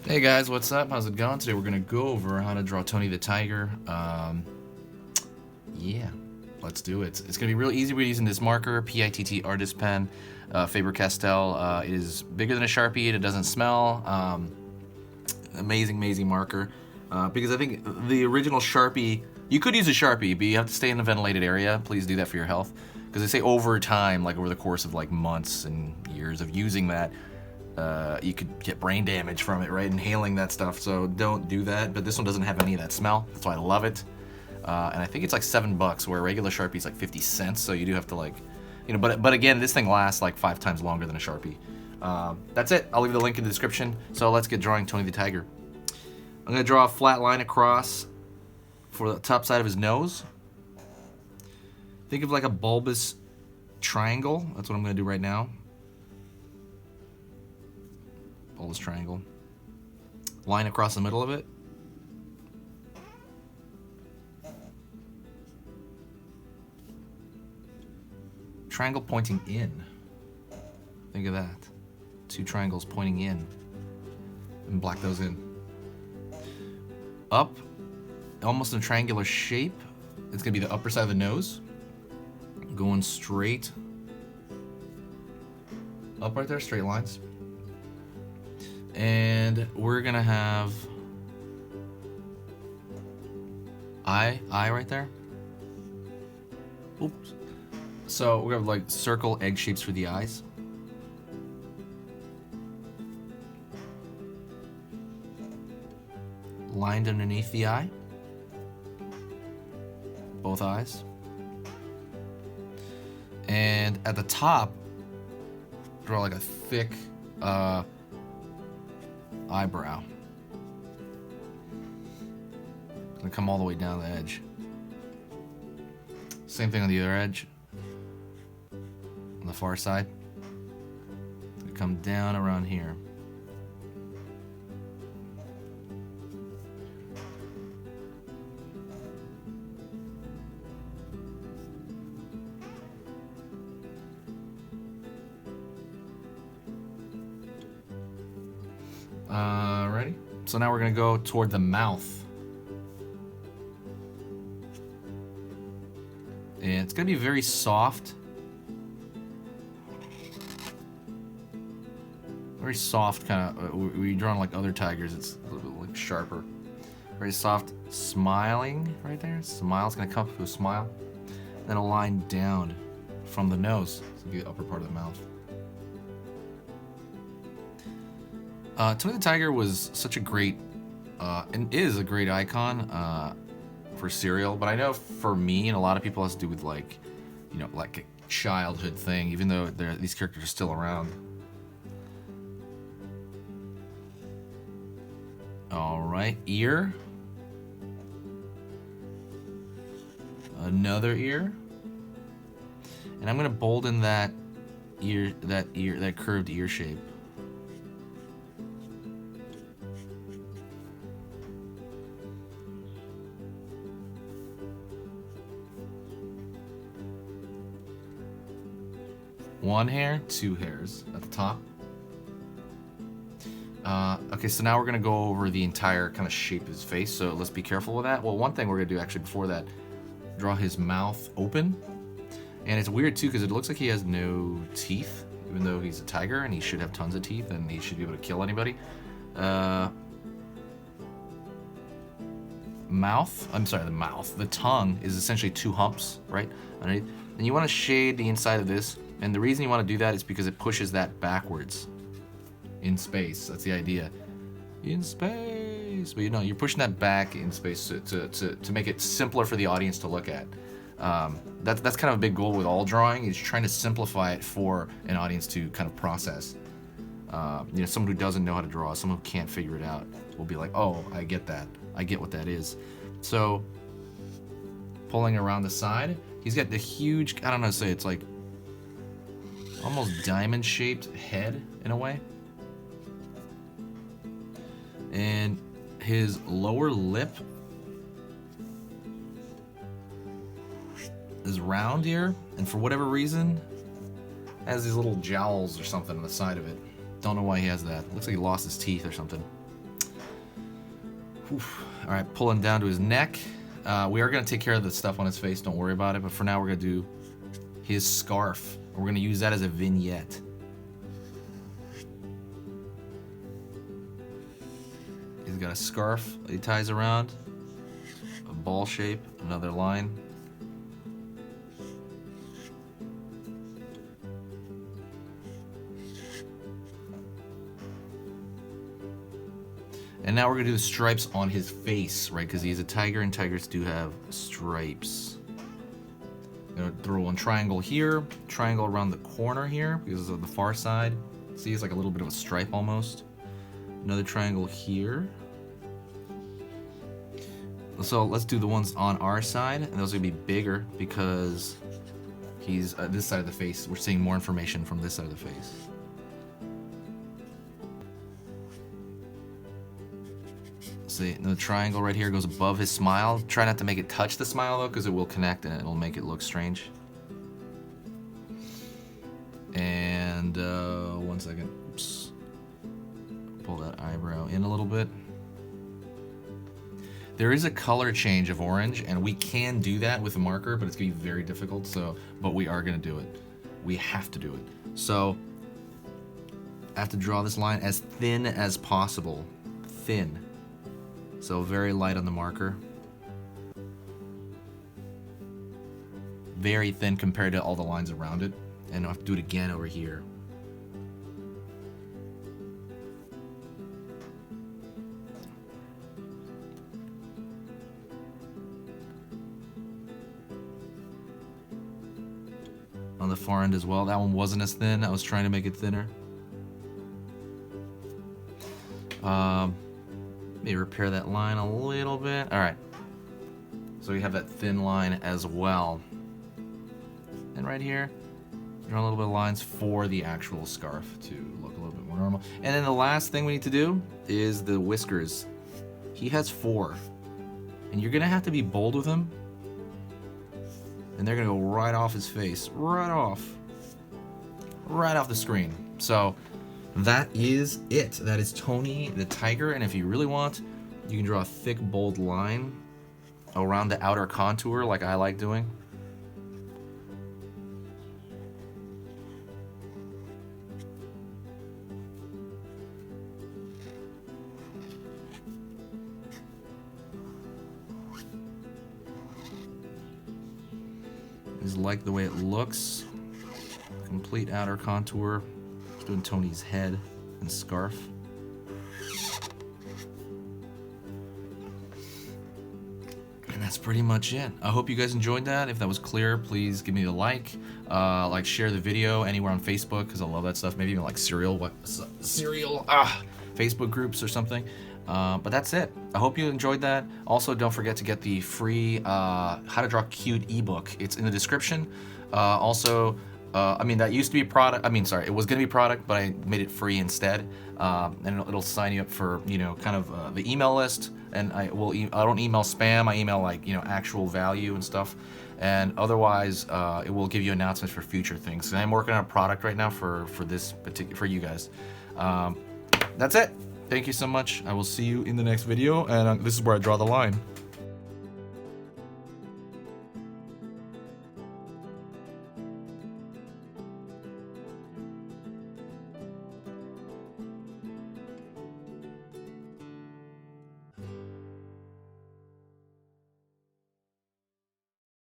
Hey guys, what's up? How's it going? Today we're gonna go over how to draw Tony the Tiger. Yeah, let's do it. It's gonna be real easy. We're using this marker, PITT Artist Pen, Faber-Castell. It is bigger than a Sharpie. It doesn't smell. Amazing marker. Because I think the original Sharpie, you could use a Sharpie, but you have to stay in a ventilated area. Please do that for your health. Because they say over time, like over the course of like months and years of using that, you could get brain damage from it, right? Inhaling that stuff, so don't do that. But this one doesn't have any of that smell. That's why I love it. And I think it's like $7, where a regular Sharpie is like 50 cents. So you do have to like, but again, this thing lasts like 5 times longer than a Sharpie. That's it. I'll leave the link in the description. So let's get drawing Tony the Tiger. I'm gonna draw a flat line across for the top side of his nose. Think of like a bulbous triangle. That's what I'm gonna do right now. Bulbous triangle. Line across the middle of it. Triangle pointing in. Think of that. 2 triangles pointing in. And black those in. Up, almost in a triangular shape. It's gonna be the upper side of the nose. Going straight. Up right there, straight lines. And we're gonna have eye right there. Oops. So we're gonna have like circle egg shapes for the eyes. Lined underneath the eye. Both eyes. And at the top, draw like a thick eyebrow. It's gonna come all the way down the edge. Same thing on the other edge. On the far side. It's gonna come down around here. Ready? So now we're gonna go toward the mouth. And it's gonna be very soft. Very soft kind of, we draw like other tigers, it's a little bit like sharper. Very soft, smiling right there. Smile's gonna come to a smile. Then a line down from the nose. This will be the upper part of the mouth. Tony the Tiger was such a great, and is a great icon for cereal, but I know for me and a lot of people it has to do with like, like a childhood thing, even though these characters are still around. All right, ear. Another ear. And I'm gonna bolden that that curved ear shape. One hair, 2 hairs at the top. Okay, so now we're gonna go over the entire kind of shape of his face, so let's be careful with that. Well, one thing we're gonna do actually before that, draw his mouth open. And it's weird too, because it looks like he has no teeth, even though he's a tiger and he should have tons of teeth and he should be able to kill anybody. The tongue is essentially 2 humps, right? Underneath. And you wanna shade the inside of this. And the reason you want to do that is because it pushes that backwards in space. That's the idea. In space. But you're pushing that back in space to make it simpler for the audience to look at. That's kind of a big goal with all drawing, is trying to simplify it for an audience to kind of process. Someone who doesn't know how to draw, someone who can't figure it out, will be like, oh, I get that. I get what that is. So, pulling around the side, he's got the huge, I don't know how to say, it's like almost diamond-shaped head in a way. And his lower lip is round here, and for whatever reason, has these little jowls or something on the side of it. Don't know why he has that. Looks like he lost his teeth or something. Oof. All right, pulling down to his neck. We are gonna take care of the stuff on his face. Don't worry about it. But for now, we're gonna do his scarf. We're gonna use that as a vignette. He's got a scarf that he ties around, a ball shape, another line. And now we're gonna do the stripes on his face, right? Because he's a tiger and tigers do have stripes. I'm gonna throw one triangle here, triangle around the corner here because of the far side. See, it's like a little bit of a stripe almost. Another triangle here. So let's do the ones on our side, and those are gonna be bigger because he's this side of the face. We're seeing more information from this side of the face. See, the triangle right here goes above his smile. Try not to make it touch the smile though, because it will connect and it'll make it look strange. And 1 second. Oops. Pull that eyebrow in a little bit. There is a color change of orange, and we can do that with a marker, but it's gonna be very difficult. But we are gonna do it. We have to do it. So I have to draw this line as thin as possible. Thin. So very light on the marker. Very thin compared to all the lines around it. And I'll have to do it again over here. On the far end as well. That one wasn't as thin. I was trying to make it thinner. Maybe repair that line a little bit. All right. So we have that thin line as well. And right here, draw a little bit of lines for the actual scarf to look a little bit more normal. And then the last thing we need to do is the whiskers. He has 4. And you're gonna have to be bold with him. And they're gonna go right off his face. Right off the screen. So that is it. That is Tony the Tiger, and if you really want, you can draw a thick, bold line around the outer contour like I like doing. I just like the way it looks. Complete outer contour. Doing Tony's head and scarf. And that's pretty much it. I hope you guys enjoyed that. If that was clear, please give me a like. Share the video anywhere on Facebook because I love that stuff. Maybe even like Serial Facebook groups or something. But that's it. I hope you enjoyed that. Also, don't forget to get the free How to Draw Cute ebook. It's in the description. That used to be product. It was gonna be product, but I made it free instead. And it'll sign you up for, the email list. And I don't email spam. I email actual value and stuff. And otherwise, it will give you announcements for future things. And I'm working on a product right now for you guys. That's it. Thank you so much. I will see you in the next video. And this is where I draw the line.